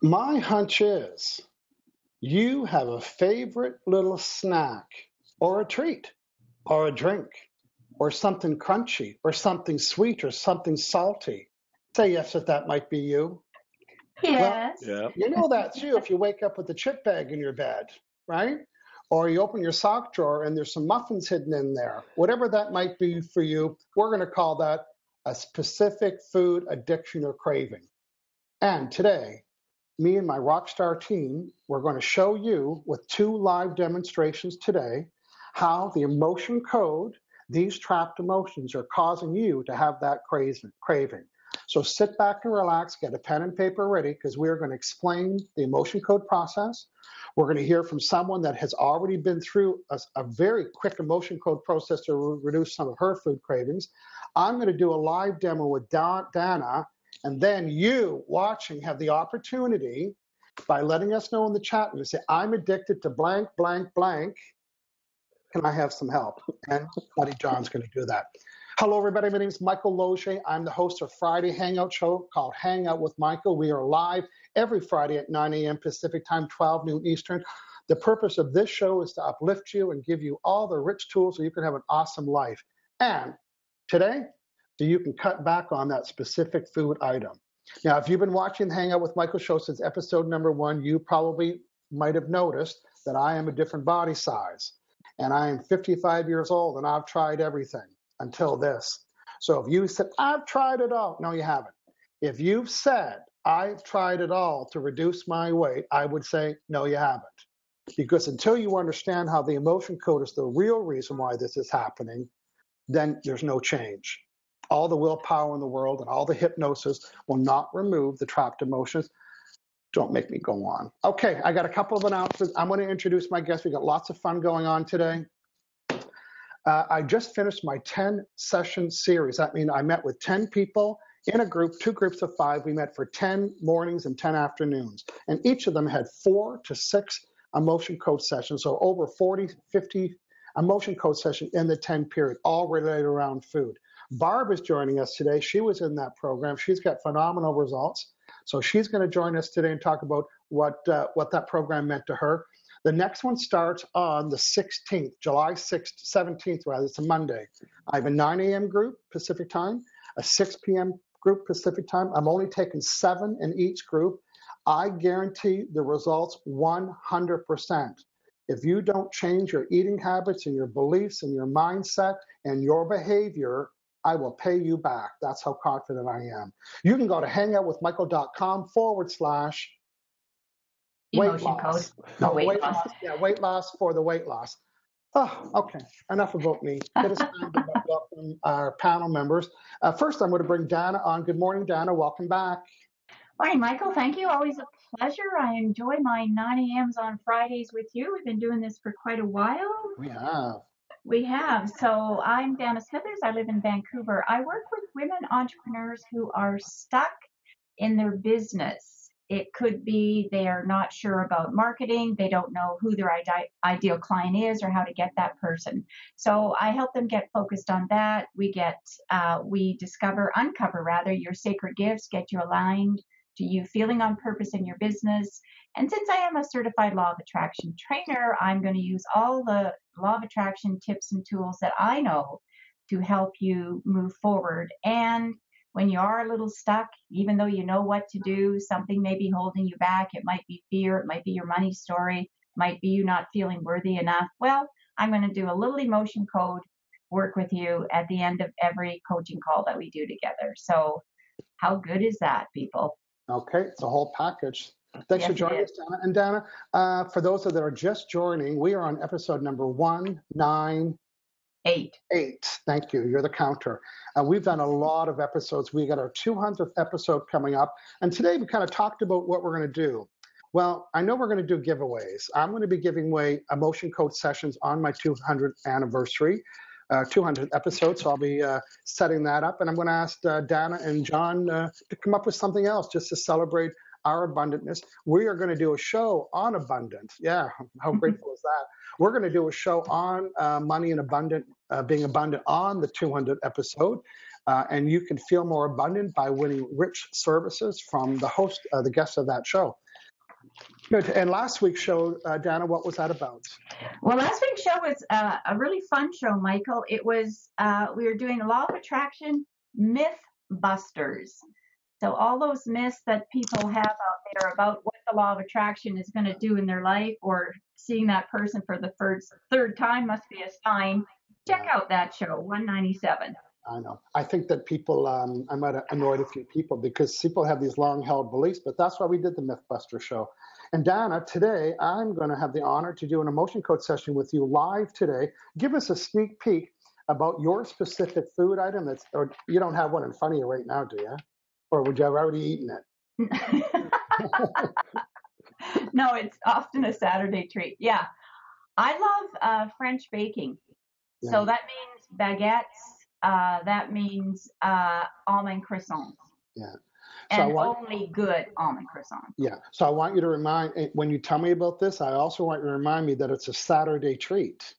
My hunch is you have a favorite little snack or a treat or a drink or something crunchy or something sweet or something salty. Say yes if that might be you. Yes. Well, you know that's you if you wake up with a chip bag in your bed, right? Or you open your sock drawer and there's some muffins hidden in there. Whatever that might be for you, we're going to call that a specific food addiction or craving. And today, me and my rockstar team, we're going to show you with 2 live demonstrations today how the emotion code, these trapped emotions, are causing you to have that craving. So sit back and relax, get a pen and paper ready, because we're going to explain the emotion code process. We're going to hear from someone that has already been through a very quick emotion code process to reduce some of her food cravings. I'm going to do a live demo with Dana, and then you watching have the opportunity by letting us know in the chat room, say, I'm addicted to blank, blank, blank. Can I have some help? And Buddy John's going to do that. Hello, everybody. My name is Michael Loge. I'm the host of Friday Hangout show called Hangout with Michael. We are live every Friday at 9 a.m. Pacific time, 12 noon Eastern. The purpose of this show is to uplift you and give you all the rich tools so you can have an awesome life. And today, so you can cut back on that specific food item. Now, if you've been watching the Hangout with Michael show since episode number 1, you probably might have noticed that I am a different body size. And I am 55 years old, and I've tried everything until this. So if you said, I've tried it all, no, you haven't. If you've said, I've tried it all to reduce my weight, I would say, no, you haven't. Because until you understand how the emotion code is the real reason why this is happening, then there's no change. All the willpower in the world and all the hypnosis will not remove the trapped emotions. Don't make me go on. Okay, I got a couple of announcements. I'm going to introduce my guests. We got lots of fun going on today. I just finished my 10-session series. That means I met with 10 people in a group, 2 groups of 5. We met for 10 mornings and 10 afternoons. And each of them had 4 to 6 emotion code sessions. So over 40, 50 emotion code sessions in the 10 period, all related around food. Barb is joining us today. She was in that program. She's got phenomenal results. So she's going to join us today and talk about what that program meant to her. The next one starts on the 16th, July 6th, 17th, rather. It's a Monday. I have a 9 a.m. group Pacific time, a 6 p.m. group Pacific time. I'm only taking 7 in each group. I guarantee the results 100%. If you don't change your eating habits and your beliefs and your mindset and your behavior, I will pay you back. That's how confident I am. You can go to hangoutwithmichael.com/weight loss. No, weight loss. Yeah, weight loss for the weight loss. Oh, okay. Enough about me. It is time to welcome our panel members. First, I'm going to bring Dana on. Good morning, Dana. Welcome back. Morning, Michael. Thank you. Always a pleasure. I enjoy my 9 a.m.s on Fridays with you. We've been doing this for quite a while. We have. So I'm Dana Smithers. I live in Vancouver. I work with women entrepreneurs who are stuck in their business. It could be they are not sure about marketing. They don't know who their ideal client is or how to get that person. So I help them get focused on that. We uncover your sacred gifts, get you aligned to you feeling on purpose in your business. And since I am a certified law of attraction trainer, I'm going to use all the law of attraction tips and tools that I know to help you move forward. And when you are a little stuck, even though you know what to do, something may be holding you back. It might be fear. It might be your money story. It might be you not feeling worthy enough. Well, I'm going to do a little emotion code work with you at the end of every coaching call that we do together. So how good is that, people? Okay, it's a whole package. Thanks for joining us, Dana. And Dana, for those that are just joining, we are on episode number 198. Thank you. You're the counter. We've done a lot of episodes. We got our 200th episode coming up. And today we kind of talked about what we're going to do. Well, I know we're going to do giveaways. I'm going to be giving away emotion code sessions on my 200th anniversary. 200th episode, so I'll be setting that up. And I'm going to ask Dana and John to come up with something else just to celebrate our abundantness. We are going to do a show on abundance. Yeah, how grateful is that? We're going to do a show on money and being abundant on the 200th episode. And you can feel more abundant by winning rich services from the host, the guests of that show. Good. And last week's show, Dana, what was that about? Well, last week's show was a really fun show, Michael. It was, we were doing law of attraction myth busters. So all those myths that people have out there about what the law of attraction is going to do in their life, or seeing that person for the third time must be a sign. Check out that show, 197. I know. I think that people, I might have annoyed a few people because people have these long-held beliefs, but that's why we did the Mythbuster show. And Dana, today I'm going to have the honor to do an emotion code session with you live today. Give us a sneak peek about your specific food item. Or you don't have one in front of you right now, do you? Or would you have already eaten it? No, it's often a Saturday treat. Yeah. I love French baking. Yeah. So that means baguettes. That means almond croissants. Yeah. So and only good almond croissants. Yeah. So I want you to when you tell me about this, I also want you to remind me that it's a Saturday treat.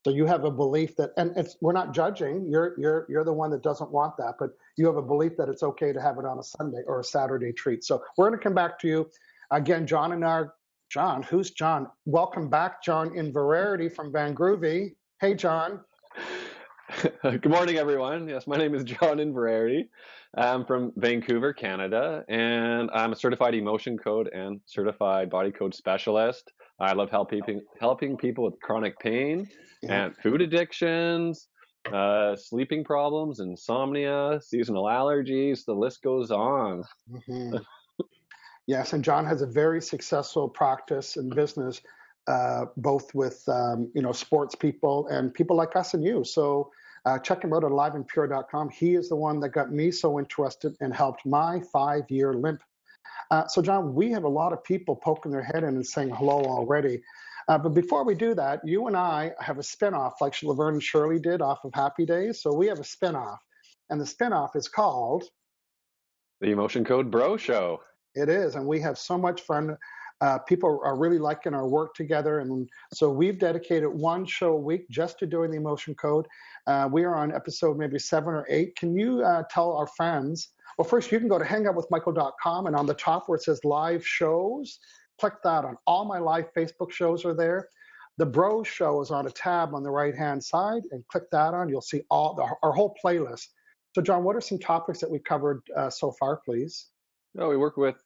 So you have a belief that, and we're not judging. You're the one that doesn't want that, but you have a belief that it's okay to have it on a Sunday or a Saturday treat. So we're going to come back to you again, John. Who's John? Welcome back, John Inverarity from Van Groovy. Hey, John. Good morning, everyone. Yes, my name is John Inverarity. I'm from Vancouver, Canada, and I'm a certified emotion code and certified body code specialist. I love helping people with chronic pain and food addictions, sleeping problems, insomnia, seasonal allergies. The list goes on. Mm-hmm. Yes, and John has a very successful practice and business, both with sports people and people like us and you. So check him out at aliveandpure.com. He is the one that got me so interested and helped my 5-year limp. So John, we have a lot of people poking their head in and saying hello already. But before we do that, you and I have a spinoff like Laverne and Shirley did off of Happy Days. So we have a spinoff, and the spinoff is called The Emotion Code Bro Show. It is, and we have so much fun. People are really liking our work together, and so we've dedicated one show a week just to doing the emotion code. We are on episode maybe 7 or 8. Can you tell our friends? Well, first, you can go to hangoutwithmichael.com, and on the top where it says live shows, click that on. All my live Facebook shows are there. The Bro Show is on a tab on the right-hand side, and click that on. You'll see our whole playlist. So, John, what are some topics that we covered so far, please? We work with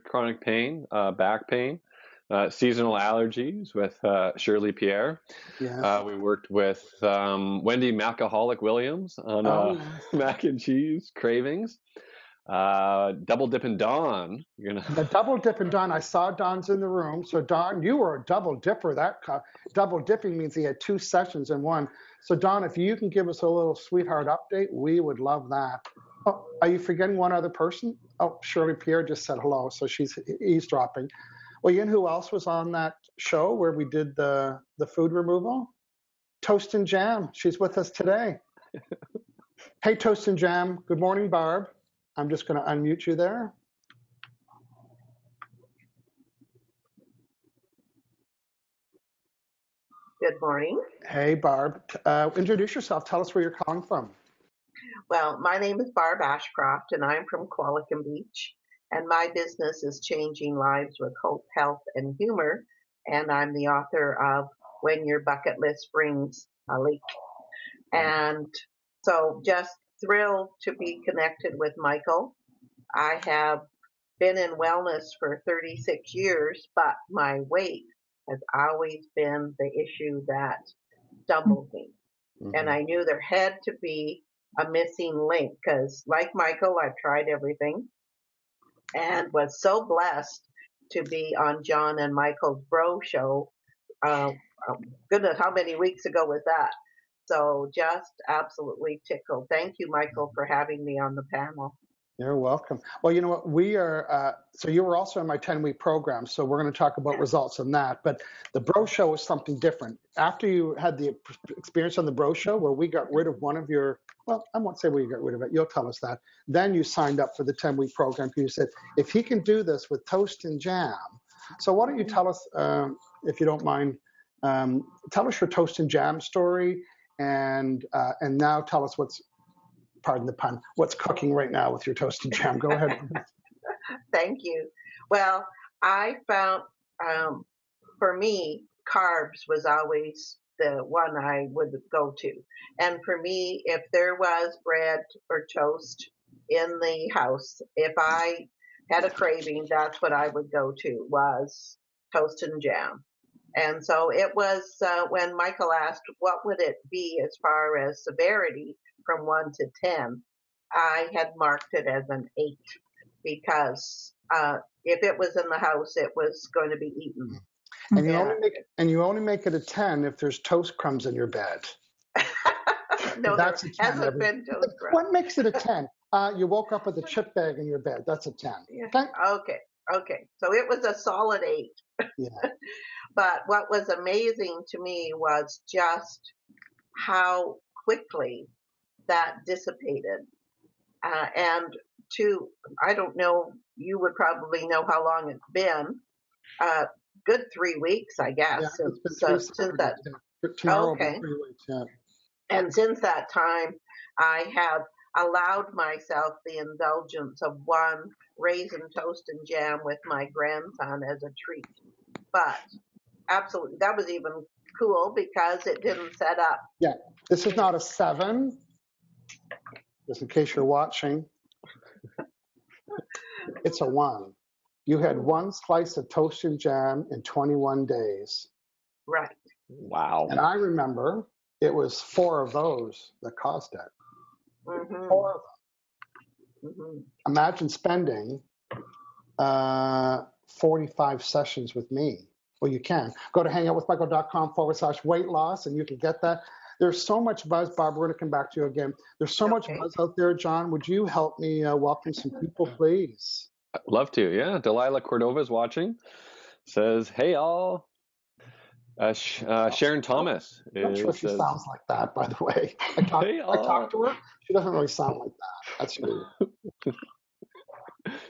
chronic pain, back pain, seasonal allergies with Shirley Pierre. Yes. We worked with Wendy Macaholic Williams on mac and cheese cravings. Double Dippin' Dawn. The Double Dippin' Dawn. I saw Dawn's in the room. So Dawn, you were a double dipper. Double dipping means he had 2 sessions in one. So Dawn, if you can give us a little sweetheart update, we would love that. Oh, are you forgetting one other person? Oh, Shirley Pierre just said hello, so she's eavesdropping. Well, you know who else was on that show where we did the food removal? Toast and Jam. She's with us today. Hey, Toast and Jam. Good morning, Barb. I'm just going to unmute you there. Good morning. Hey, Barb. Introduce yourself. Tell us where you're calling from. Well, my name is Barb Ashcroft, and I'm from Qualicum Beach, and my business is Changing Lives with Hope, Health, and Humor, and I'm the author of When Your Bucket List Brings a Leak. And so just thrilled to be connected with Michael. I have been in wellness for 36 years, but my weight has always been the issue that stumbled me. Mm-hmm. And I knew there had to be a missing link because, like Michael, I've tried everything and was so blessed to be on John and Michael's Bro Show. Goodness, how many weeks ago was that? So just absolutely tickled. Thank you, Michael, for having me on the panel. You're welcome. Well, you know what, we are, so you were also in my 10-week program, so we're going to talk about results on that, but the Bro Show is something different. After you had the experience on the Bro Show where we got rid of one of your, well, I won't say we got rid of it, you'll tell us that, then you signed up for the 10-week program because you said, if he can do this with Toast and Jam. So why don't you tell us, if you don't mind, tell us your Toast and Jam story, and now tell us what's, pardon the pun, what's cooking right now with your Toast and Jam. Go ahead. Thank you. Well, I found, for me, carbs was always the one I would go to. And for me, if there was bread or toast in the house, if I had a craving, that's what I would go to, was toast and jam. And so it was when Michael asked, what would it be as far as severity from 1 to 10? I had marked it as an 8 because if it was in the house, it was going to be eaten. And you Yeah. only make it a 10 if there's toast crumbs in your bed. No, That's there a 10. hasn't been toast crumbs. What makes it a 10? You woke up with a chip bag in your bed. That's a 10. Yeah. Okay. So it was a solid 8. Yeah. But what was amazing to me was just how quickly that dissipated. And I don't know, you would probably know how long it's been. Good 3 weeks, I guess. Yeah, it's been since that. Tomorrow Okay. will be 3 weeks, yeah. And since that time, I have allowed myself the indulgence of one raisin toast and jam with my grandson as a treat. But absolutely, that was even cool because it didn't set up. Yeah, this is not a 7, just in case you're watching. It's a 1. You had 1 slice of toast and jam in 21 days. Right. Wow. And I remember it was 4 of those that caused it. Mm-hmm. 4 of them. Mm-hmm. Imagine spending 45 sessions with me. Well, you can. Go to hangoutwithmichael.com/weight loss, and you can get that. There's so much buzz, Barb. We're going to come back to you again. There's so much buzz out there. John, would you help me welcome some people, please? I'd love to. Yeah. Delilah Cordova is watching. Says, hey, all. Sharon Thomas. I'm not sure she sounds like that, by the way. I talked to her. She doesn't really sound like that. That's true.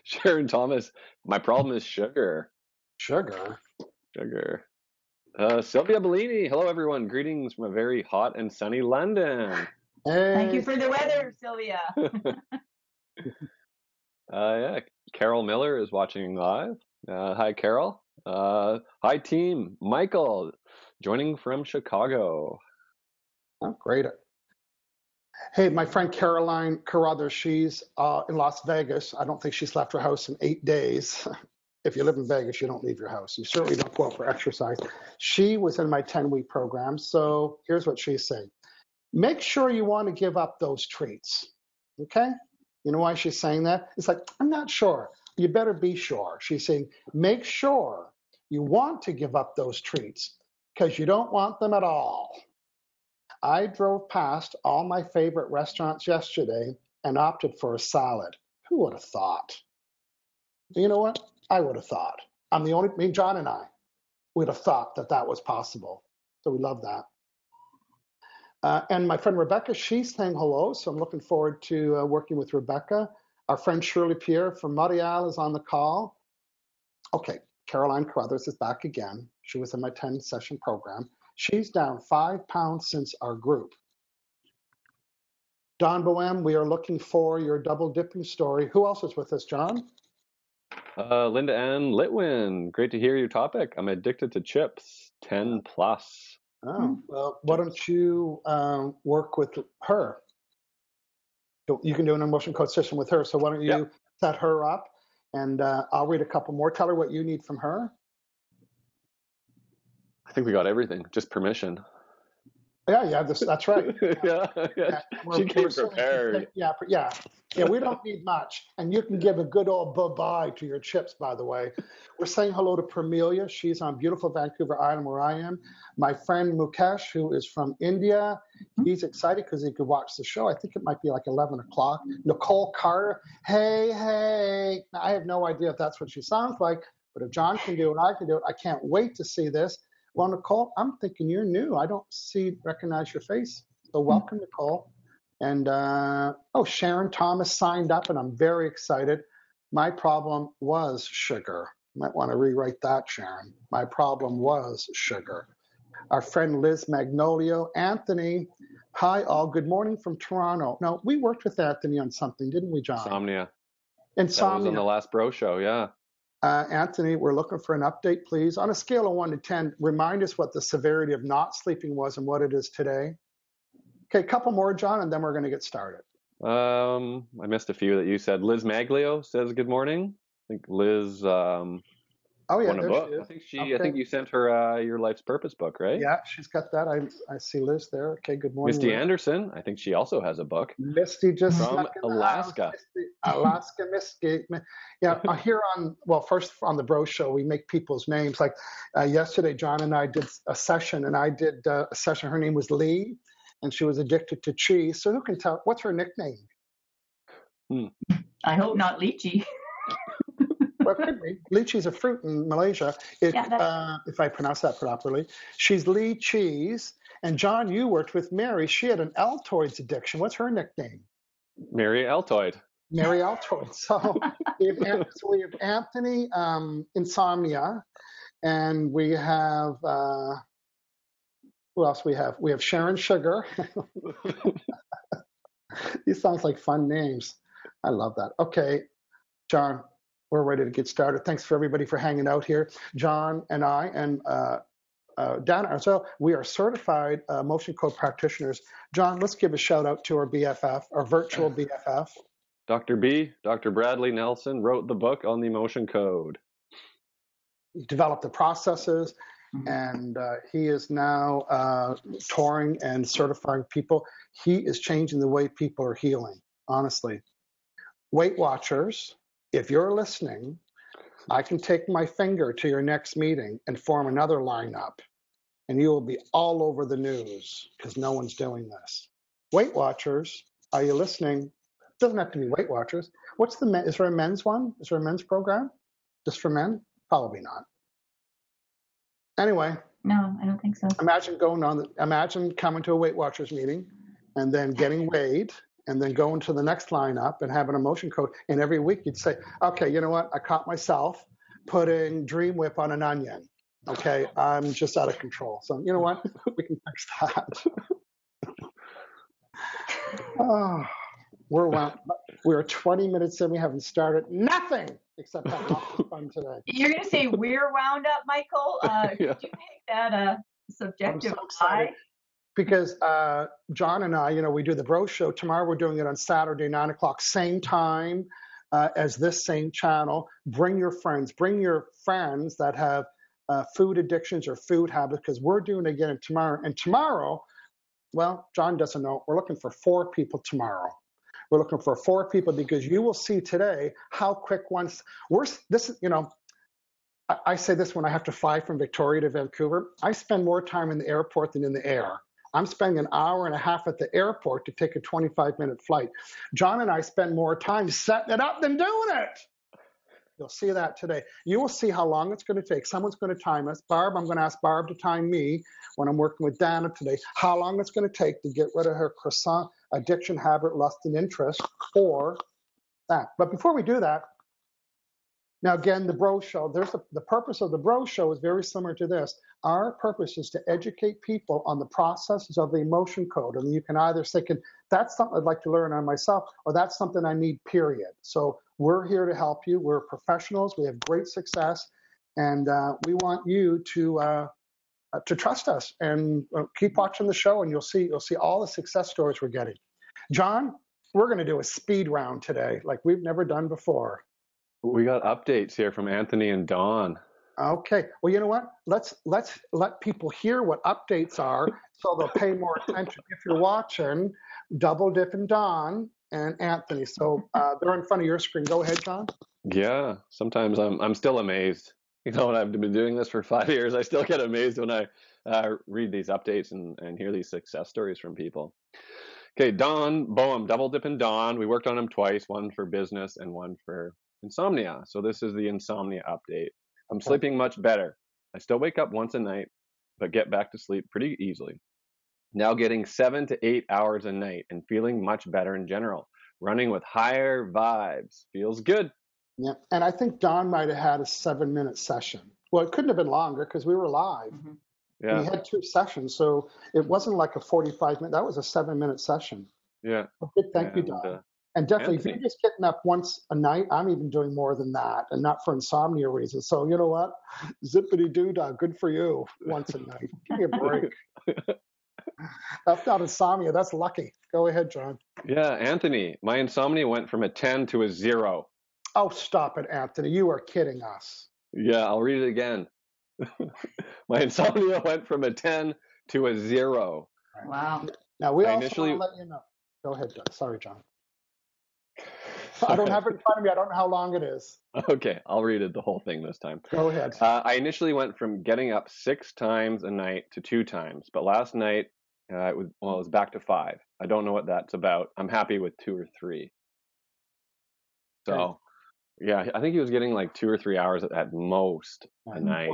Sharon Thomas. My problem is sugar. Sugar. Sylvia Bellini. Hello, everyone. Greetings from a very hot and sunny London. Hey. Thank you for the weather, Sylvia. Yeah. Carol Miller is watching live. Hi, Carol. Hi, team. Michael, joining from Chicago. Oh, great. Hey, my friend Caroline Carruthers, she's in Las Vegas. I don't think she's left her house in 8 days. If you live in Vegas, you don't leave your house. You certainly don't go out for exercise. She was in my 10-week program. So here's what she's saying. Make sure you want to give up those treats. Okay? You know why she's saying that? It's like, I'm not sure. You better be sure. She's saying, make sure you want to give up those treats because you don't want them at all. I drove past all my favorite restaurants yesterday and opted for a salad. Who would have thought? You know what? I would have thought. John and I would have thought that was possible. So we love that. And my friend Rebecca, she's saying hello. So I'm looking forward to working with Rebecca. Our friend Shirley Pierre from Montreal is on the call. Okay, Caroline Carruthers is back again. She was in my 10-session program. She's down 5 pounds since our group. Don Boehm, we are looking for your double dipping story. Who else is with us, John? Linda Ann Litwin. Great to hear your topic. I'm addicted to chips, 10 plus. Oh, well, why don't you work with her? You can do an emotion coach session with her. So why don't you set her up, and I'll read a couple more. Tell her what you need from her. I think we got everything. Just permission. Yeah, that's right. yeah. She came prepared. Yeah, we don't need much. And you can give a good old bye-bye to your chips, by the way. We're saying hello to Permelia. She's on beautiful Vancouver Island where I am. My friend Mukesh, who is from India, he's excited because he could watch the show. I think it might be like 11 o'clock. Nicole Carter, hey. Now, I have no idea if that's what she sounds like, but if John can do it, I can do it. I can't wait to see this. Well, Nicole, I'm thinking you're new. I don't recognize your face. So welcome, Nicole. And, Sharon Thomas signed up, and I'm very excited. My problem was sugar. You might want to rewrite that, Sharon. My problem was sugar. Our friend Liz Magnolio. Anthony, hi, all. Good morning from Toronto. No, we worked with Anthony on something, didn't we, John? Insomnia. Insomnia. That was on the last Bro Show, yeah. Anthony, we're looking for an update, please. On a scale of 1 to 10, remind us what the severity of not sleeping was and what it is today. Okay, a couple more, John, and then we're going to get started. I missed a few that you said. Liz Maglio says good morning. I think Liz Oh yeah, won a there book. she is. I think you sent her Your Life's Purpose book, right? Yeah, she's got that. I see Liz there. Okay, good morning. Misty Liz. Anderson, I think she also has a book. Misty just from snuck in the Alaska. house. Alaska Misty. Yeah, here first on the Bro Show, we make people's names. Like yesterday, John and I did a session, and I did a session. Her name was Lee, and she was addicted to cheese. So who can tell? What's her nickname? I hope not lychee. Well, it could be. Lychee's a fruit in Malaysia, if I pronounce that properly. She's Lee Cheese. And John, you worked with Mary. She had an Altoids addiction. What's her nickname? Mary Altoid. Mary Altoid. So we have Anthony, insomnia, and we have who else we have? We have Sharon Sugar. These sounds like fun names. I love that. Okay, John, we're ready to get started. Thanks for everybody for hanging out here. John and I and Dana, so we are certified motion code practitioners. John, let's give a shout out to our BFF, our virtual BFF. Dr. B, Dr. Bradley Nelson, wrote the book on the motion code. He developed the processes, and he is now touring and certifying people. He is changing the way people are healing, honestly. Weight Watchers, if you're listening, I can take my finger to your next meeting and form another lineup, and you will be all over the news because no one's doing this. Weight Watchers, are you listening? It doesn't have to be Weight Watchers. Is there a men's one? Is there a men's program? Just for men? Probably not. Anyway. No, I don't think so. Imagine coming to a Weight Watchers meeting and then getting weighed and then going to the next lineup and having a motion code. And every week you'd say, okay, you know what? I caught myself putting Dream Whip on an onion. Okay, I'm just out of control. So you know what? We can fix that. Oh, we're 20 minutes in. We haven't started nothing except have lots of fun today. You're going to say we're wound up, Michael? Could you make that subjective high? Because John and I, we do the Bro Show. Tomorrow we're doing it on Saturday, 9 o'clock, same time as this same channel. Bring your friends that have food addictions or food habits, because we're doing it again tomorrow. And tomorrow, well, John doesn't know, we're looking for 4 people tomorrow. We're looking for 4 people because you will see today how quick I say this when I have to fly from Victoria to Vancouver. I spend more time in the airport than in the air. I'm spending an hour and a half at the airport to take a 25-minute flight. John and I spend more time setting it up than doing it. You'll see that today. You will see how long it's going to take. Someone's going to time us. Barb, I'm going to ask Barb to time me when I'm working with Dana today, how long it's going to take to get rid of her croissant addiction, habit, lust, and interest for that. But before we do that, now again, the Bro Show, the purpose of the Bro Show is very similar to this. Our purpose is to educate people on the processes of the emotion code. And you can either say, that's something I'd like to learn on myself, or that's something I need, period. So we're here to help you. We're professionals. We have great success. And we want you to trust us and keep watching the show, and you'll see all the success stories we're getting. John, we're going to do a speed round today like we've never done before. We got updates here from Anthony and Dawn. Okay. Well, you know what? Let's let people hear what updates are so they'll pay more attention. If you're watching, Double Dip and Dawn and Anthony. So they're in front of your screen. Go ahead, John. Yeah. Sometimes I'm still amazed. When I've been doing this for 5 years, I still get amazed when I read these updates and hear these success stories from people. Okay, Dawn Boehm, Double Dip and Dawn. We worked on them twice, one for business and one for insomnia. So this is the insomnia update. I'm sleeping much better. I still wake up once a night, but get back to sleep pretty easily. Now getting 7 to 8 hours a night and feeling much better in general. Running with higher vibes. Feels good. Yeah, and I think Dawn might have had a 7-minute session. Well, it couldn't have been longer because we were live. Mm-hmm. Yeah. We had 2 sessions, so it wasn't like a 45-minute. That was a 7-minute session. Yeah. Well, good, thank you, Dawn. And definitely, if Anthony. you're just getting up once a night, I'm even doing more than that, and not for insomnia reasons. So you know what? Zippity doo dah, good for you. Once a night. Give me a break. That's not insomnia. That's lucky. Go ahead, John. Yeah, Anthony, my insomnia went from a 10 to a 0. Oh, stop it, Anthony. You are kidding us. Yeah, I'll read it again. My insomnia went from a 10 to a 0. Wow. Now, we I also initially- want to let you know. Go ahead, John. Sorry, John. I don't have it in front of me. I don't know how long it is. Okay, I'll read it the whole thing this time. Go ahead. I initially went from getting up 6 times a night to 2 times, but last night it was back to 5. I don't know what that's about. I'm happy with 2 or 3. So, Okay. yeah, I think he was getting like 2 or 3 hours at most a night.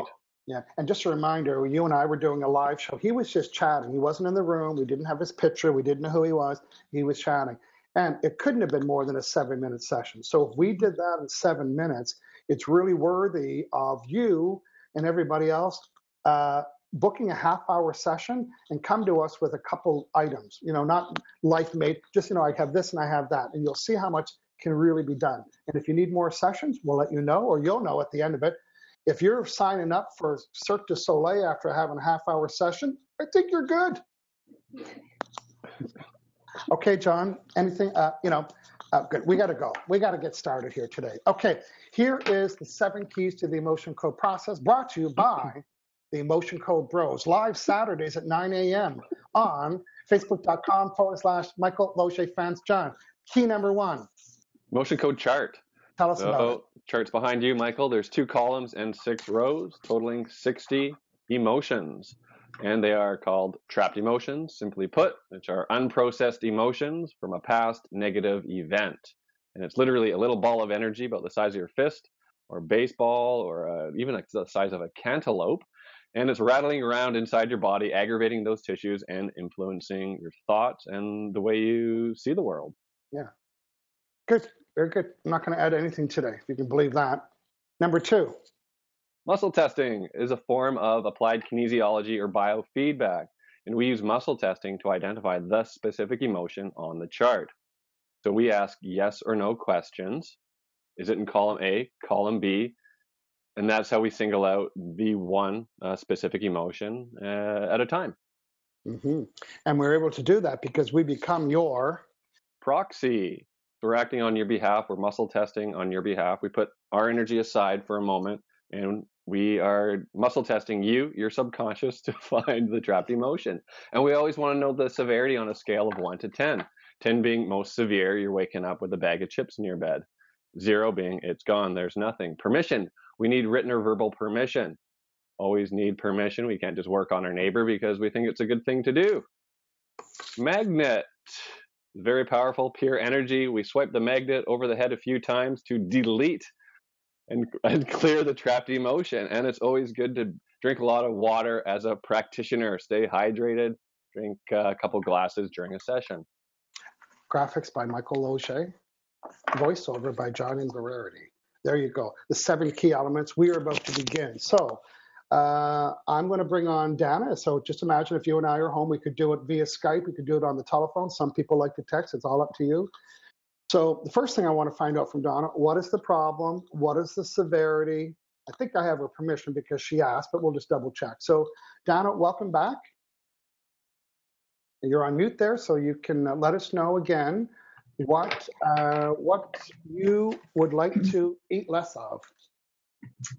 Yeah, and just a reminder, you and I were doing a live show. He was just chatting. He wasn't in the room. We didn't have his picture. We didn't know who he was. He was chatting. And it couldn't have been more than a 7-minute session. So if we did that in 7 minutes, it's really worthy of you and everybody else booking a half-hour session and come to us with a couple items, not life made, just, I have this and I have that. And you'll see how much can really be done. And if you need more sessions, we'll let you know, or you'll know at the end of it. If you're signing up for Cirque du Soleil after having a half-hour session, I think you're good. Okay, John, anything, good. We got to go. We got to get started here today. Okay, here is the 7 keys to the emotion code process, brought to you by the Emotion Code Bros, live Saturdays at 9 a.m. on Facebook.com/Michael Loche Fans. John, key number 1. Motion code chart. Tell us about it. Chart's behind you, Michael. There's 2 columns and 6 rows, totaling 60 emotions. And they are called trapped emotions, simply put, which are unprocessed emotions from a past negative event. And it's literally a little ball of energy about the size of your fist, or baseball, or even like the size of a cantaloupe. And it's rattling around inside your body, aggravating those tissues and influencing your thoughts and the way you see the world. Yeah. Good. Very good. I'm not going to add anything today, if you can believe that. Number 2. Muscle testing is a form of applied kinesiology or biofeedback, and we use muscle testing to identify the specific emotion on the chart. So we ask yes or no questions. Is it in column A, column B? And that's how we single out the one specific emotion at a time. Mm-hmm. And we're able to do that because we become your proxy. We're acting on your behalf. We're muscle testing on your behalf. We put our energy aside for a moment, and we are muscle testing your subconscious, to find the trapped emotion. And we always want to know the severity on a scale of 1 to 10. 10 being most severe, you're waking up with a bag of chips in your bed. 0 being it's gone, there's nothing. Permission. We need written or verbal permission. Always need permission. We can't just work on our neighbor because we think it's a good thing to do. Magnet. Very powerful, pure energy. We swipe the magnet over the head a few times to delete and clear the trapped emotion. And it's always good to drink a lot of water as a practitioner. Stay hydrated. Drink a couple glasses during a session. Graphics by Michael Loche. Voiceover by John Inverarity. There you go. The 7 key elements. We are about to begin. So I'm going to bring on Dana. So just imagine if you and I are home, we could do it via Skype. We could do it on the telephone. Some people like to text. It's all up to you. So the first thing I want to find out from Donna, what is the problem? What is the severity? I think I have her permission because she asked, but we'll just double check. So Donna, welcome back. You're on mute there, so you can let us know again what you would like to eat less of.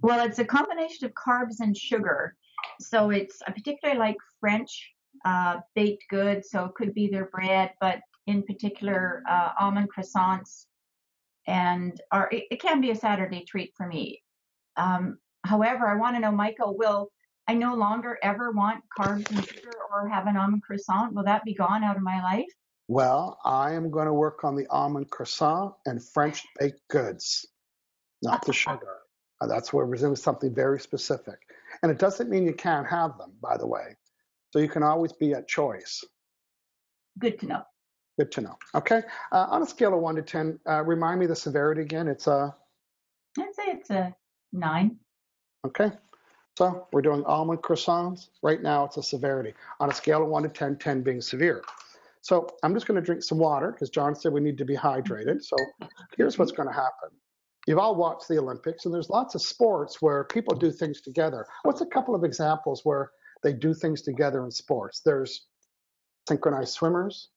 Well, it's a combination of carbs and sugar. So it's I particularly like French baked goods. So it could be their bread, but in particular almond croissants. Or it can be a Saturday treat for me. However, I want to know, Michael, will I no longer ever want carbs and sugar or have an almond croissant? Will that be gone out of my life? Well, I am going to work on the almond croissant and French baked goods, not the sugar. That's where we're doing something very specific. And it doesn't mean you can't have them, by the way. So you can always be at choice. Good to know. Good to know. Okay. On a scale of 1 to 10, remind me the severity again. I'd say it's a 9. Okay. So we're doing almond croissants. Right now, it's a severity. On a scale of 1 to 10, 10 being severe. So I'm just going to drink some water because John said we need to be hydrated. So here's what's going to happen. You've all watched the Olympics, and there's lots of sports where people do things together. What's a couple of examples where they do things together in sports? There's synchronized swimmers.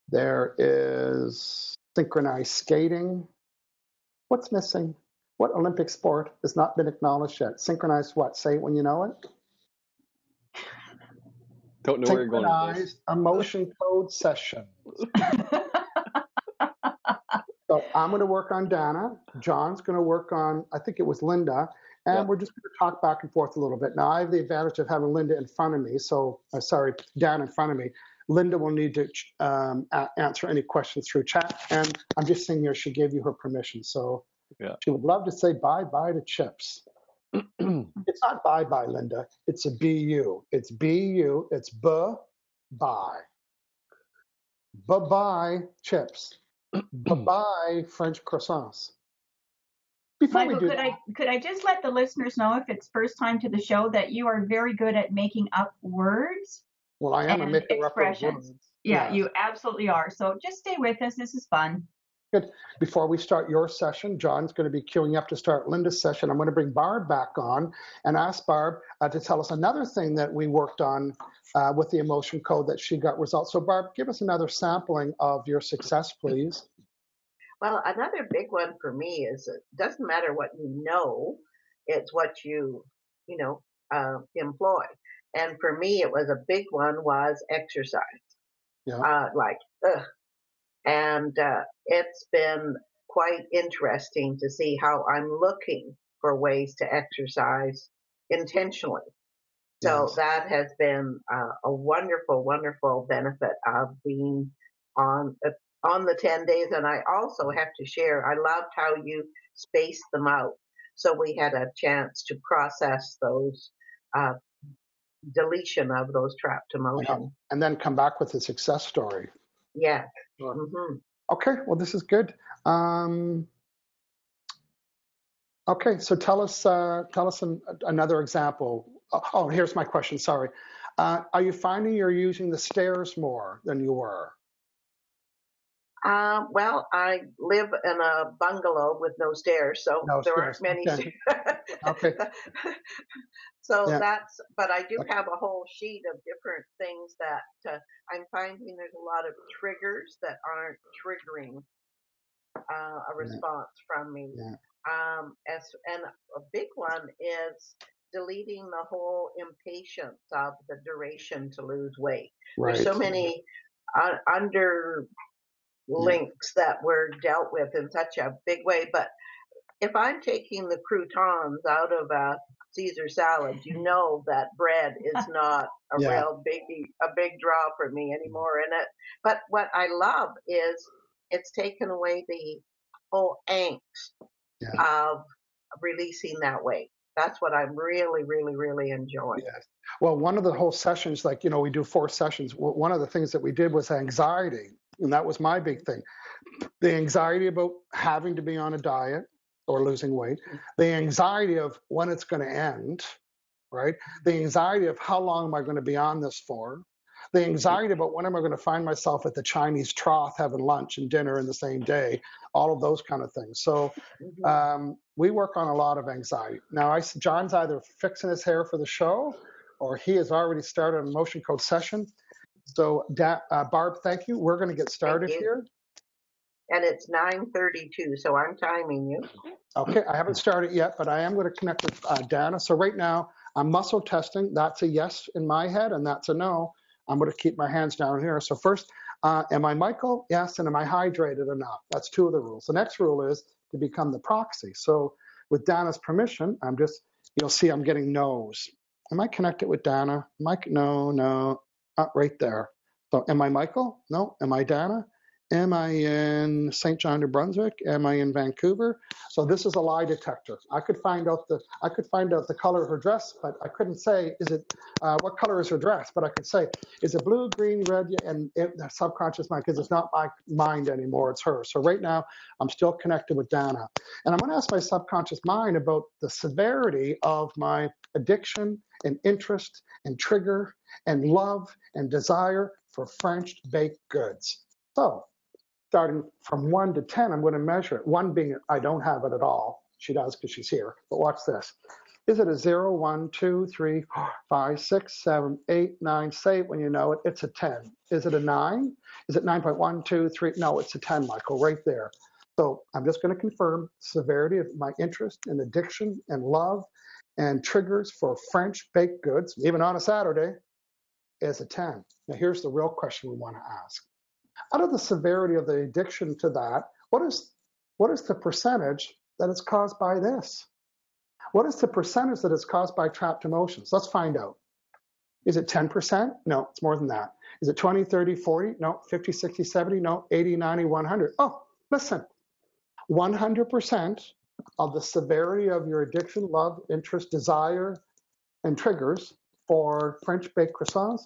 There is synchronized skating. What's missing? What Olympic sport has not been acknowledged yet? Synchronized what? Say it when you know it. Don't know where you're going with this. Synchronized emotion code sessions. So I'm going to work on Dana. John's going to work on, I think it was Linda. And we're just going to talk back and forth a little bit. Now, I have the advantage of having Linda in front of me. So, Dan in front of me. Linda will need to answer any questions through chat. And I'm just saying here, she gave you her permission. So she would love to say bye-bye to chips. It's not bye-bye, Linda. It's a B-U. It's B-U. It's b-bye. Bye-bye, chips. Bye-bye, French croissants. Before Michael, we do could I just let the listeners know, if it's first time to the show, that you are very good at making up words. Well, I am a maker of expressions. words. Yeah, you absolutely are. So just stay with us. This is fun. Good. Before we start your session, John's going to be queuing up to start Linda's session. I'm going to bring Barb back on and ask Barb to tell us another thing that we worked on with the emotion code that she got results. So Barb, give us another sampling of your success, please. Well, another big one for me is it doesn't matter what you know, it's what you employ. And for me, it was a big one was exercise. Yeah. And it's been quite interesting to see how I'm looking for ways to exercise intentionally. So that has been a wonderful, wonderful benefit of being on the 10 days. And I also have to share, I loved how you spaced them out. So we had a chance to process those deletion of those trapped emotions. And then come back with a success story. Yeah. Sure. Mm-hmm. Okay, well, this is good. Okay, so tell us another example. Oh, here's my question, sorry. Are you finding you're using the stairs more than you were? Well, I live in a bungalow with no stairs, so aren't many stairs. Okay. So but I do have a whole sheet of different things that I'm finding there's a lot of triggers that aren't triggering a response from me. Yeah. And a big one is deleting the whole impatience of the duration to lose weight. Right. There's so many links that were dealt with in such a big way. But if I'm taking the croutons out of a Caesar salad, you know that bread is not a real big draw for me anymore in it. But what I love is it's taken away the whole angst of releasing that weight. That's what I'm really, really, really enjoying. Yes. Well, one of the whole sessions, we do 4 sessions. One of the things that we did was anxiety. And that was my big thing. The anxiety about having to be on a diet or losing weight, the anxiety of when it's going to end, right? The anxiety of how long am I going to be on this for? The anxiety about when am I going to find myself at the Chinese trough having lunch and dinner in the same day, all of those kind of things. So we work on a lot of anxiety. Now, John's either fixing his hair for the show or he has already started an emotion code session. So Barb, thank you. We're going to get started here. And it's 9:32, so I'm timing you. Okay, I haven't started yet, but I am going to connect with Dana. So right now, I'm muscle testing. That's a yes in my head, and that's a no. I'm going to keep my hands down here. So first, am I Michael? Yes, and am I hydrated enough? That's 2 of the rules. The next rule is to become the proxy. So with Dana's permission, you'll see I'm getting no's. Am I connected with Dana? Mike? No. Right there. So am I Michael? No. Am I Dana? Am I in St. John, New Brunswick? Am I in Vancouver? So this is a lie detector. I could find out the color of her dress, but I couldn't say what color is her dress. But I could say, is it blue, green, red? And the subconscious mind, because it's not my mind anymore, it's her. So right now I'm still connected with Dana, and I'm going to ask my subconscious mind about the severity of my addiction and interest and trigger and love and desire for French baked goods. So starting from 1 to 10, I'm going to measure it. 1 being I don't have it at all. She does because she's here. But watch this. Is it a 0, 1, 2, 3, 4, 5, 6, 7, 8, 9? Say it when you know it. It's a 10. Is it a 9? Is it 9.1, 2, 3? No, it's a 10, Michael, right there. So I'm just going to confirm severity of my interest and addiction and love and triggers for French baked goods, even on a Saturday, is a 10. Now here's the real question we want to ask. Out of the severity of the addiction to that, what is the percentage that it's caused by this? What is the percentage that is caused by trapped emotions? Let's find out. Is it 10%? No, it's more than that. Is it 20, 30, 40? No, 50, 60, 70? No, 80, 90, 100. Oh, listen, 100% of the severity of your addiction, love, interest, desire, and triggers for French baked croissants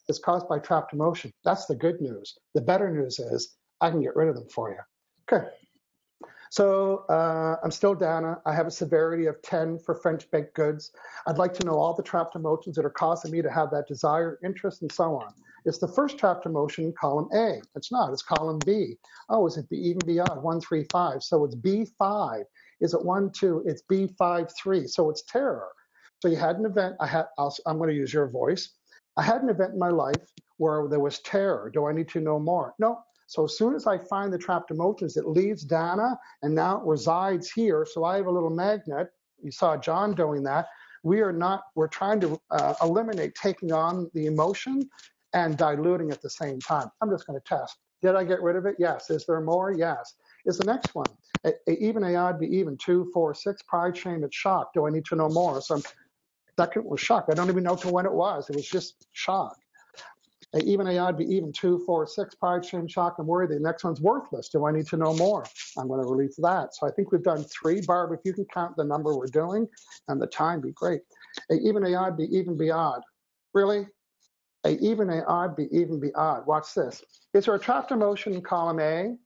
is caused by trapped emotion. That's the good news. The better news is I can get rid of them for you. Okay. So I'm still Dana. I have a severity of 10 for French baked goods. I'd like to know all the trapped emotions that are causing me to have that desire, interest, and so on. It's the first trapped emotion in column A. It's not. It's column B. Oh, is it even beyond 1, 3, 5? So it's B5. Is it 1, 2? It's B5, 3. So it's terror. So you had an event. I'm going to use your voice. I had an event in my life where there was terror. Do I need to know more? No. So as soon as I find the trapped emotions, it leaves Dana, and now it resides here. So I have a little magnet. You saw John doing that. We're trying to eliminate taking on the emotion and diluting at the same time. I'm just going to test. Did I get rid of it? Yes. Is there more? Yes. Is the next one. Even, a odd, be even, 2, 4, 6, pride, shame, it's shock. Do I need to know more? So second was shock. I don't even know to when it was. It was just shock. Even, a odd, be even, 2, 4, 6, pride, shame, shock, and worry. The next one's worthless. Do I need to know more? I'm going to release that. So I think we've done 3. Barb, if you can count the number we're doing and the time, be great. Even, a odd, be even, be odd. Really? Even, a odd, be even, be odd. Watch this. Is there a trapped emotion in column A?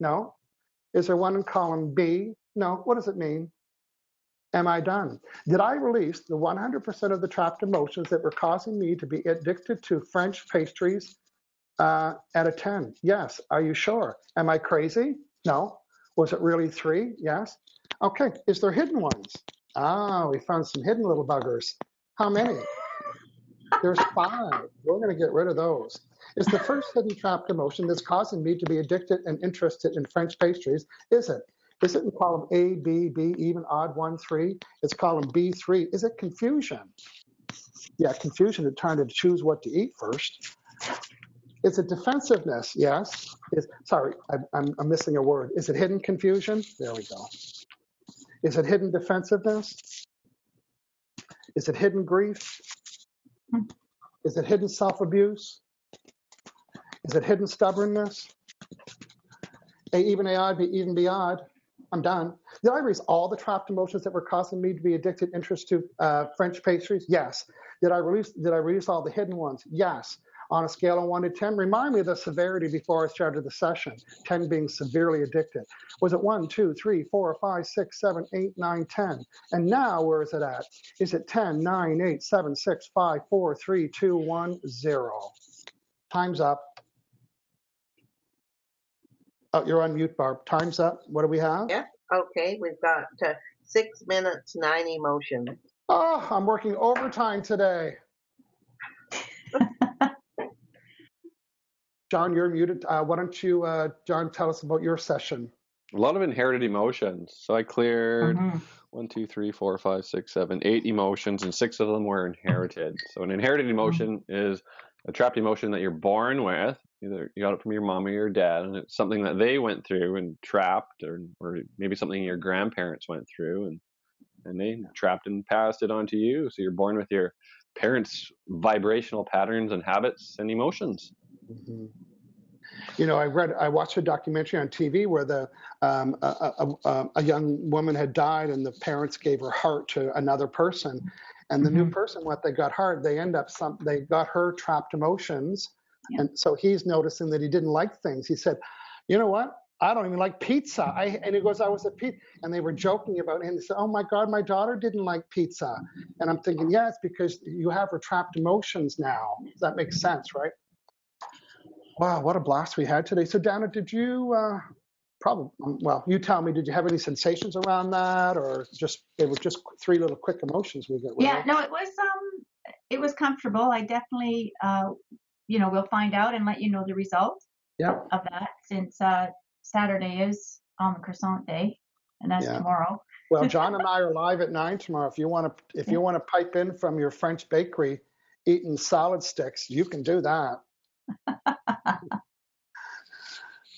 No. Is there one in column B? No. What does it mean? Am I done? Did I release the 100% of the trapped emotions that were causing me to be addicted to French pastries at a 10? Yes. Are you sure? Am I crazy? No. Was it really 3? Yes. Okay. Is there hidden ones? Ah, we found some hidden little buggers. How many? There's 5. We're going to get rid of those. Is the first hidden trapped emotion that's causing me to be addicted and interested in French pastries? Is it? Is it in column A, B, B, even, odd, 1, 3? It's column B3. Is it confusion? Yeah, confusion of trying to choose what to eat first. Is it defensiveness? Yes. Sorry, I'm missing a word. Is it hidden confusion? There we go. Is it hidden defensiveness? Is it hidden grief? Is it hidden self-abuse? Is it hidden stubbornness? Even, a odd, be even, be odd. I'm done. Did I erase all the trapped emotions that were causing me to be addicted, interest to French pastries? Yes. Did I release all the hidden ones? Yes. On a scale of 1 to 10, remind me of the severity before I started the session. 10 being severely addicted. Was it 1, 2, 3, 4, 5, 6, 7, 8, 9, 10? And now where is it at? Is it 10, 9, 8, 7, 6, 5, 4, 3, 2, 1, 0? Time's up. Oh, you're on mute, Barb. Time's up. What do we have? Yeah. Okay. We've got 6 minutes, 9 emotions. Oh, I'm working overtime today. John, you're muted. Why don't you, John, tell us about your session? A lot of inherited emotions. So I cleared 1, 2, 3, 4, 5, 6, 7, 8 emotions, and 6 of them were inherited. So an inherited emotion is a trapped emotion that you're born with. Either you got it from your mom or your dad, and it's something that they went through and trapped, or maybe something your grandparents went through, and they trapped and passed it on to you. So you're born with your parents' vibrational patterns and habits and emotions. Mm-hmm. You know, I watched a documentary on TV where a young woman had died, and the parents gave her heart to another person, and the new person, what they got heart, they got her trapped emotions. Yeah. And so he's noticing that he didn't like things. He said, you know what? I don't even like pizza. And he goes, I was at pizza. And they were joking about it. And they said, oh my God, my daughter didn't like pizza. And I'm thinking, yeah, it's because you have her trapped emotions now. That makes sense, right? Wow, what a blast we had today. So Dana, did you you tell me, did you have any sensations around that, or they were just 3 little quick emotions we got? Yeah, no, it was comfortable. I definitely, we'll find out and let you know the result of that, since Saturday is on the croissant day, and that's tomorrow. Well, John and I are live at 9 tomorrow. If you want to pipe in from your French bakery eating salad sticks, you can do that.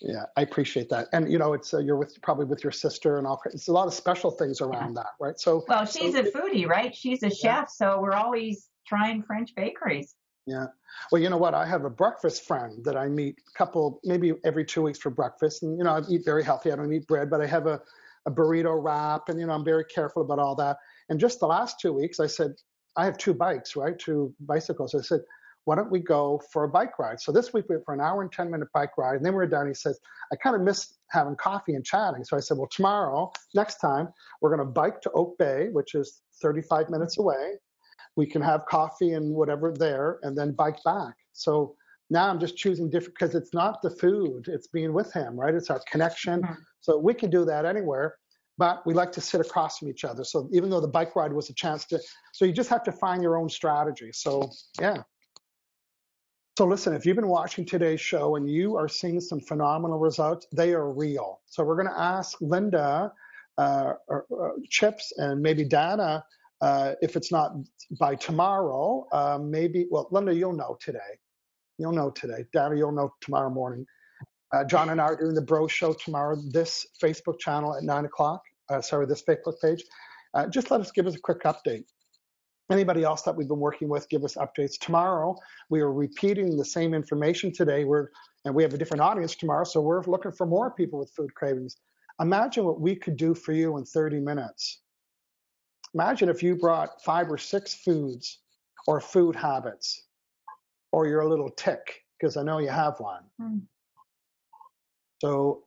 Yeah, I appreciate that. And it's you're probably with your sister and all. It's a lot of special things around that, right? So well, she's a foodie, right? She's a chef, so we're always trying French bakeries. Yeah. Well, you know what? I have a breakfast friend that I meet maybe every 2 weeks for breakfast. And, I eat very healthy. I don't eat bread, but I have a burrito wrap. And, I'm very careful about all that. And just the last 2 weeks, I said, I have 2 bikes, right? 2 bicycles. I said, why don't we go for a bike ride? So this week we went for an hour and 10-minute bike ride. And then we were done. He says, I kind of miss having coffee and chatting. So I said, well, tomorrow, next time, we're going to bike to Oak Bay, which is 35 minutes away. We can have coffee and whatever there, and then bike back. So now I'm just choosing different, because it's not the food, it's being with him, right? It's our connection. Mm-hmm. So we can do that anywhere, but we like to sit across from each other. So even though the bike ride was a chance so you just have to find your own strategy. So yeah. So listen, if you've been watching today's show and you are seeing some phenomenal results, they are real. So we're going to ask Linda, Chips, and maybe Dana, if it's not by tomorrow, Linda, you'll know today. Dana, you'll know tomorrow morning. John and I are doing the Bro Show tomorrow, this Facebook channel at 9 o'clock. This Facebook page. Just give us a quick update. Anybody else that we've been working with, give us updates. Tomorrow, we are repeating the same information today. And we have a different audience tomorrow, so we're looking for more people with food cravings. Imagine what we could do for you in 30 minutes. Imagine if you brought 5 or 6 foods or food habits or your little tick, because I know you have one. Mm. So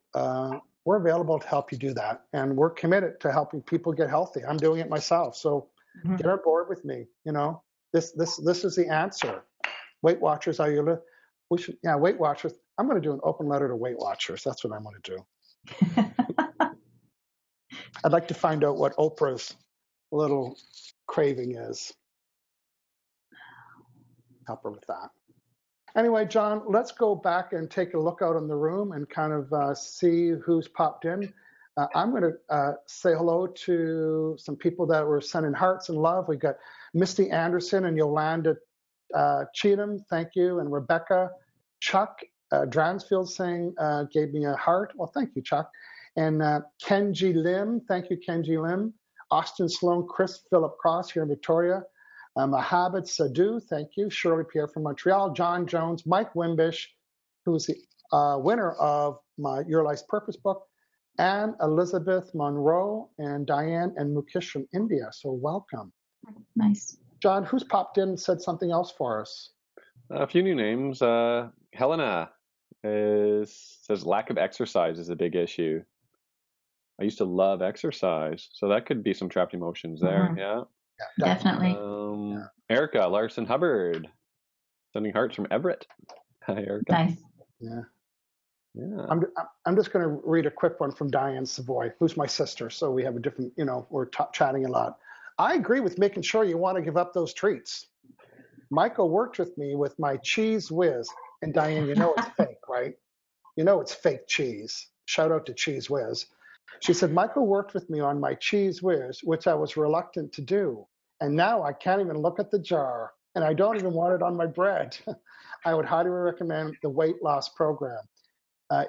we're available to help you do that. And we're committed to helping people get healthy. I'm doing it myself. So get on board with me. This is the answer. Weight Watchers, Weight Watchers. I'm going to do an open letter to Weight Watchers. That's what I'm going to do. I'd like to find out what Oprah's little craving is. Help her with that. Anyway, John, let's go back and take a look out in the room and kind of see who's popped in. I'm going to say hello to some people that were sending hearts and love. We've got Misty Anderson and Yolanda Cheatham, thank you, and Rebecca. Chuck Dransfield saying, gave me a heart. Well, thank you, Chuck. And Kenji Lim, thank you, Kenji Lim. Austin Sloan, Chris Philip Cross here in Victoria. Mohabed Sadhu, thank you. Shirley Pierre from Montreal. John Jones, Mike Wimbish, who's the winner of my Your Life's Purpose book. And Elizabeth Monroe and Diane and Mukesh from India. So welcome. Nice. John, who's popped in and said something else for us? A few new names. Helena says lack of exercise is a big issue. I used to love exercise, so that could be some trapped emotions there. Mm-hmm. Yeah, definitely. Erica Larson Hubbard sending hearts from Everett. Hi, Erica. Nice. Yeah. I'm just going to read a quick one from Diane Savoy, who's my sister. So we have a different, we're chatting a lot. I agree with making sure you want to give up those treats. Michael worked with me with my cheese whiz. And Diane, it's fake, right? It's fake cheese. Shout out to Cheese Whiz. She said, Michael worked with me on my cheese whiz, which I was reluctant to do. And now I can't even look at the jar. And I don't even want it on my bread. I would highly recommend the weight loss program.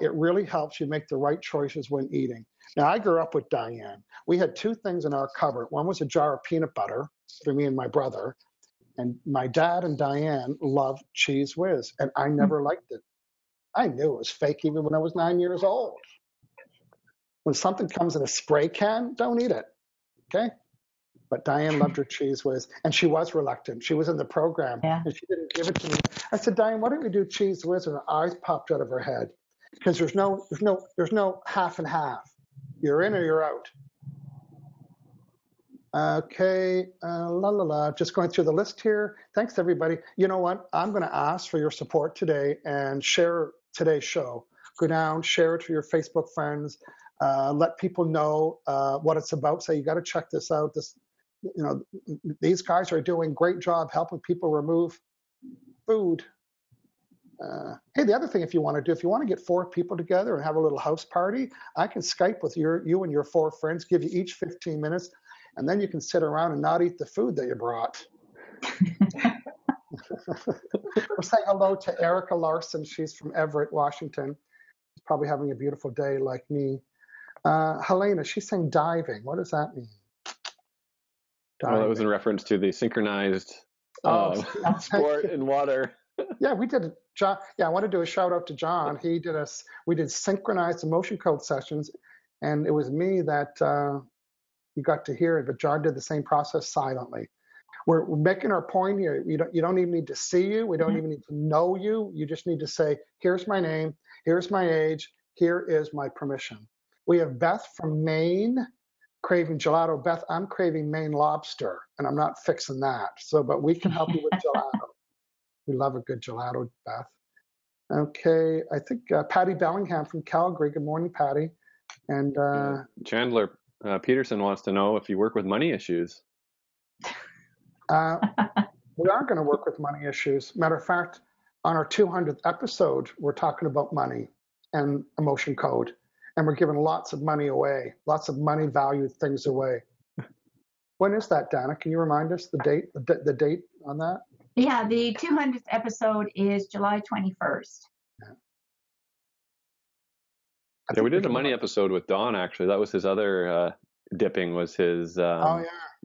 It really helps you make the right choices when eating. Now, I grew up with Diane. We had 2 things in our cupboard. One was a jar of peanut butter for me and my brother. And my dad and Diane loved Cheese Whiz, and I never liked it. I knew it was fake even when I was 9 years old. When something comes in a spray can, don't eat it, okay? But Diane loved her Cheese Whiz, and she was reluctant. She was in the program, and she didn't give it to me. I said, Diane, why don't we do Cheese Whiz? And her eyes popped out of her head. because there's no half and half. You're in or you're out. Okay, just going through the list here. Thanks, everybody. You know what? I'm going to ask for your support today and share today's show. Go down, share it to your Facebook friends. Let people know what it's about. Say, you got to check this out. These guys are doing a great job helping people remove food. Hey, the other thing, if you want to get 4 people together and have a little house party, I can Skype with you and your 4 friends, give you each 15 minutes. And then you can sit around and not eat the food that you brought. We're saying hello to Erica Larson. She's from Everett, Washington. She's probably having a beautiful day like me. Helena, she's saying diving. What does that mean? Well, that was in reference to the synchronized sport in water. Yeah, we did. John. Yeah, I want to do a shout out to John. We did synchronized emotion code sessions, and it was me that you got to hear it, but John did the same process silently. We're making our point here. You don't even need to see you. We don't even need to know you. You just need to say, here's my name, here's my age, here is my permission. We have Beth from Maine craving gelato. Beth, I'm craving Maine lobster, and I'm not fixing that. But we can help you with gelato. We love a good gelato, Beth. Okay, I think Patty Bellingham from Calgary. Good morning, Patty. And Chandler Peterson wants to know if you work with money issues. We are going to work with money issues. Matter of fact, on our 200th episode, we're talking about money and emotion code, and we're giving lots of money away, lots of money valued things away. When is that, Dana? Can you remind us the date? The date on that? Yeah, the 200th episode is July 21st. Yeah, we did a money episode with Don, actually. That was his other dipping, was his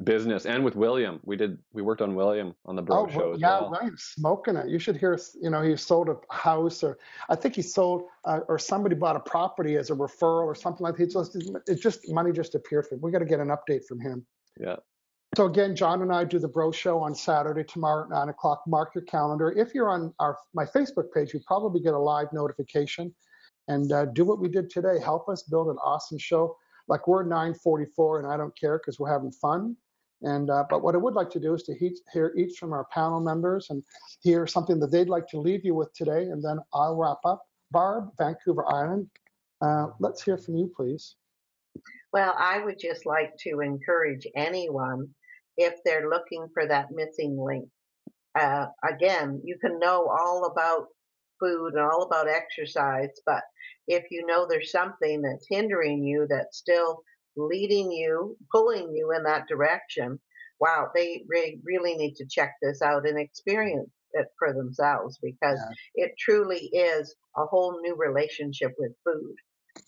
business. And with William. We worked on William on the Bro show as well. Yeah, William's smoking it. You should hear, he sold a house, or I think he sold, or somebody bought a property as a referral or something like that. Money just appeared for him. We got to get an update from him. Yeah. So again, John and I do the Bro show on Saturday, tomorrow at 9 o'clock. Mark your calendar. If you're on my Facebook page, you probably get a live notification. And do what we did today. Help us build an awesome show. Like, we're 9:44, and I don't care because we're having fun. And but what I would like to do is to hear each from our panel members and hear something that they'd like to leave you with today. And then I'll wrap up. Barb, Vancouver Island, let's hear from you, please. Well, I would just like to encourage anyone, if they're looking for that missing link. Again, you can know all about food and all about exercise, but if you know there's something that's hindering you, that's still leading you, pulling you in that direction, wow, they really need to check this out and experience it for themselves, because it truly is a whole new relationship with food.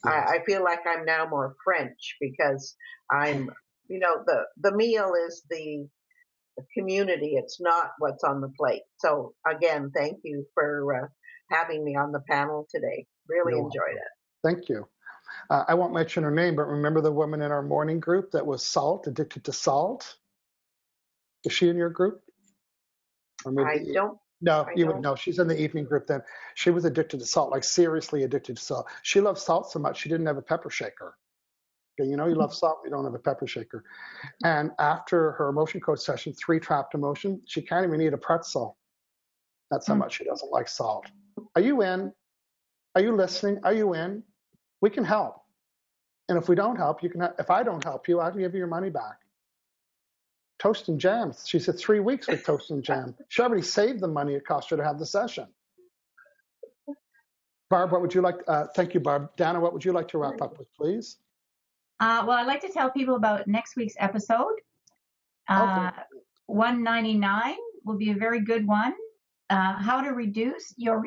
I feel like I'm now more French, because I'm, the meal is the community. It's not what's on the plate. So again, thank you for having me on the panel today. Really enjoyed it. Thank you. I won't mention her name, but remember the woman in our morning group that was addicted to salt? Is she in your group? You would know. She's in the evening group then. She was addicted to salt, like seriously addicted to salt. She loved salt so much she didn't have a pepper shaker. Okay, you love salt, you don't have a pepper shaker. And after her emotion code session, 3 trapped emotion, she can't even eat a pretzel. That's how much she doesn't like salt. Are you in? Are you listening? Are you in? We can help. And if we don't help, if I don't help you, I'll give you your money back. Toast and jam. She said 3 weeks with toast and jam. She already saved the money it cost her to have the session. Barb, what would you like? Thank you, Barb. Dana, what would you like to wrap up with, please? Well, I'd like to tell people about next week's episode. 199 will be a very good one. How to reduce your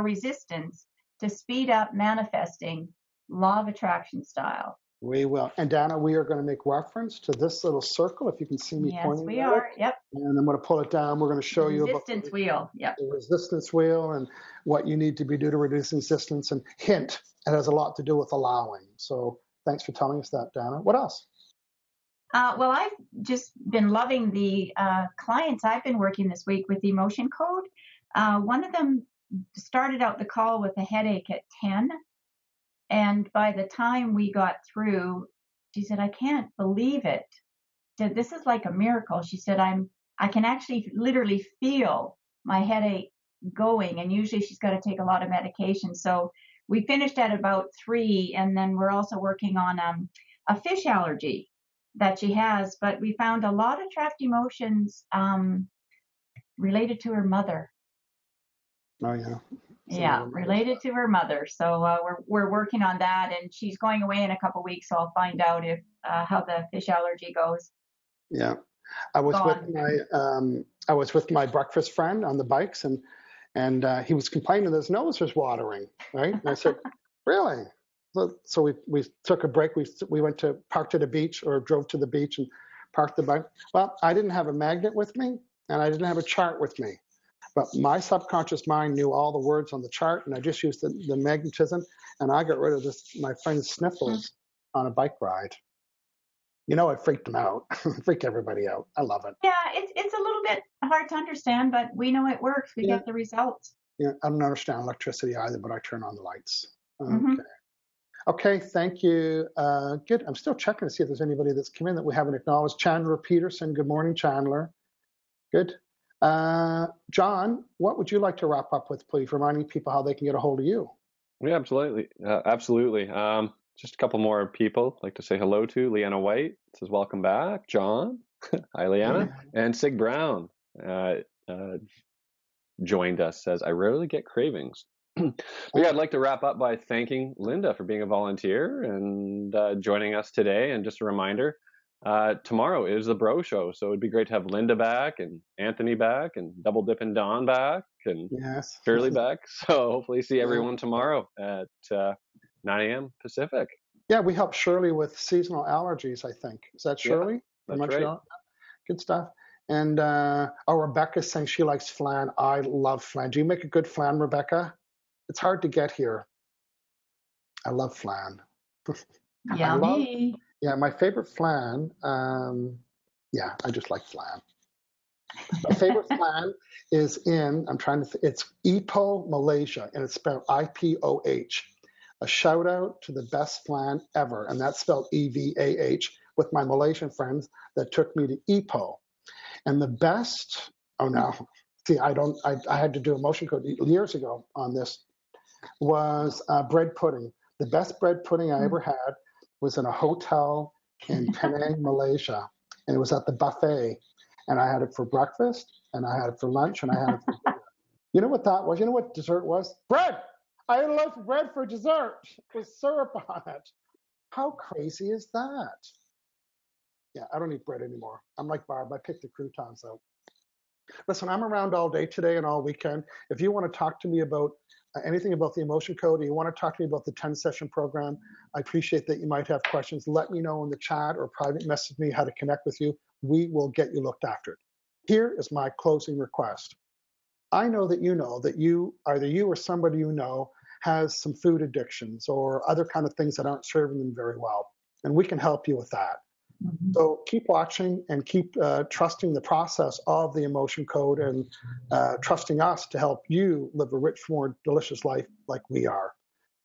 resistance to speed up manifesting, law of attraction style. We will. And Dana, we are going to make reference to this little circle, if you can see me pointing at it. Yes, we are. Yep. And I'm going to pull it down. We're going to show you about the resistance wheel. Yep. The resistance wheel and what you need to be do to reduce resistance. And hint, it has a lot to do with allowing. So thanks for telling us that, Dana. What else? Well, I've just been loving the clients I've been working this week with the emotion code. One of them started out the call with a headache at 10. And by the time we got through, she said, I can't believe it. This is like a miracle. She said, I can actually literally feel my headache going. And usually she's got to take a lot of medication. So we finished at about 3. And then we're also working on a fish allergy that she has. But we found a lot of trapped emotions related to her mother. Oh, yeah. Yeah, related to her mother. So we're working on that, and she's going away in a couple weeks. So I'll find out if how the fish allergy goes. Yeah, I was with my breakfast friend on the bikes, and he was complaining that his nose was watering. Right, and I said, really? So we took a break. We went to parked at a beach or drove to the beach and parked the bike. Well, I didn't have a magnet with me, and I didn't have a chart with me. But my subconscious mind knew all the words on the chart, and I just used the magnetism, and I got rid of my friend's sniffles on a bike ride. You know, it freaked them out. Freaked everybody out. I love it. Yeah, it's a little bit hard to understand, but we know it works. We get the results. Yeah, I don't understand electricity either, but I turn on the lights. Okay. Okay, thank you. Good. I'm still checking to see if there's anybody that's come in that we haven't acknowledged. Chandler Peterson. Good morning, Chandler. Good. John, what would you like to wrap up with, please, reminding people how they can get a hold of you? Yeah, absolutely. Absolutely. Just a couple more people I'd like to say hello to. Leanna White says, welcome back. John. Hi, Leanna. Yeah. And Sig Brown joined us, says, I rarely get cravings. Yeah, I'd like to wrap up by thanking Linda for being a volunteer and joining us today. And just a reminder, tomorrow is the Bro Show, so it'd be great to have Linda back and Anthony back and Double Dippin' Dawn back and Shirley back. So hopefully see everyone tomorrow at 9 a.m. Pacific. Yeah, we help Shirley with seasonal allergies, I think. Is that Shirley? Yeah, that's right. Good stuff. And Rebecca's saying she likes flan. I love flan. Do you make a good flan, Rebecca? It's hard to get here. I love flan. Yummy. Yeah, my favorite flan, I just like flan. My favorite flan is it's Ipoh, Malaysia, and it's spelled IPOH. A shout out to the best flan ever, and that's spelled EVAH, with my Malaysian friends that took me to Ipoh. And the best, I had to do a motion code years ago on this, was bread pudding. The best bread pudding I ever had was in a hotel in Penang, Malaysia, and it was at the buffet, and I had it for breakfast, and I had it for lunch, and I had it for dinner. You know what that was? You know what dessert was? Bread! I had a loaf of bread for dessert with syrup on it. How crazy is that? Yeah, I don't eat bread anymore. I'm like Barb, I pick the croutons out. Listen, I'm around all day today and all weekend. If you want to talk to me about anything about the emotion code, or you want to talk to me about the 10-session program, I appreciate that you might have questions. Let me know in the chat or private message me how to connect with you. We will get you looked after. Here is my closing request. I know that either you or somebody you know has some food addictions or other kind of things that aren't serving them very well, and we can help you with that. So keep watching and keep trusting the process of the emotion code and trusting us to help you live a rich, more delicious life like we are.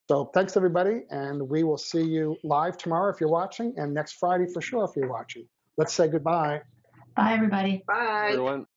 So thanks, everybody, and we will see you live tomorrow if you're watching, and next Friday for sure if you're watching. Let's say goodbye. Bye, everybody. Bye. Everyone.